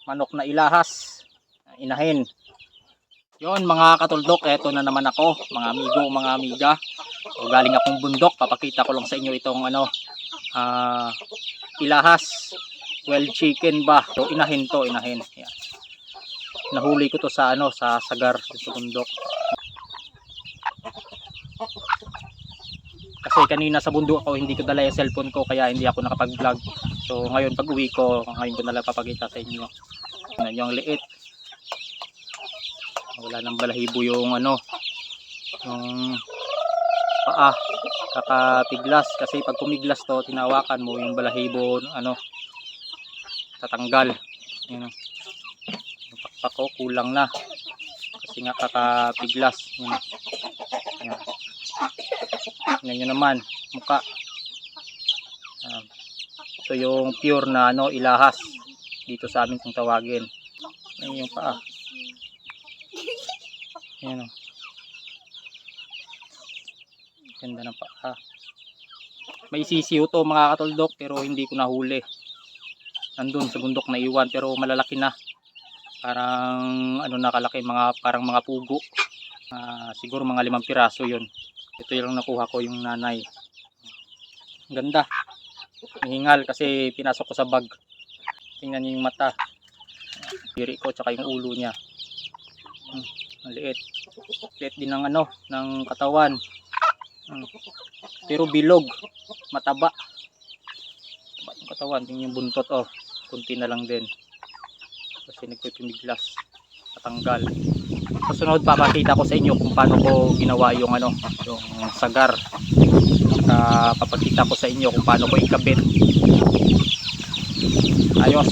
manok na ilahas, inahin. Yon mga katuldok, eto na naman ako, mga amigo, mga amiga. So, galing akong bundok, papakita ko lang sa inyo itong ilahas, wild chicken ba. So inahin to, inahin. Yan. Nahuli ko to sa sa sagar sa bundok. Kasi kanina sa bundok ako hindi ko dala yung cellphone ko kaya hindi ako nakapag-vlog. So ngayon pag uwi ko, ngayon ko na lang papakita sa inyo. Yan yung liit. Wala nang balahibo yung yung paa, kakapiglas kasi pag kumiglas to, tinawakan mo yung balahibo tatanggal. Yan. Yung pakpak ko kulang na kasi nga kakapiglas. Yan. Yan. Yan naman muka. Ito yung pure na ilahas dito sa amin kung tawagin. Yan yung paa. Yan o. Ganda ng paa. May sisiw to mga katuldok pero hindi ko nahuli. Nandun sa bundok na iwan pero malalaki na. Parang nakalaki, parang mga pugo. Siguro mga 5 piraso yun. Ito yung nakuha ko, yung nanay. Ganda. Hingal kasi pinasok ko sa bag. Tingnan niyo yung mata. Diri ko tsaka yung ulo niya. Maliit. Liit din ng ng katawan. Pero bilog, mataba. Yung katawan, yung buntot kunti na lang din. Kasi nagpipimiglas, patanggal. Susunod papakita ko sa inyo kung paano ko ginawa yung yung sagar. Papakita ko sa inyo kung paano ko ikabit. Ayos.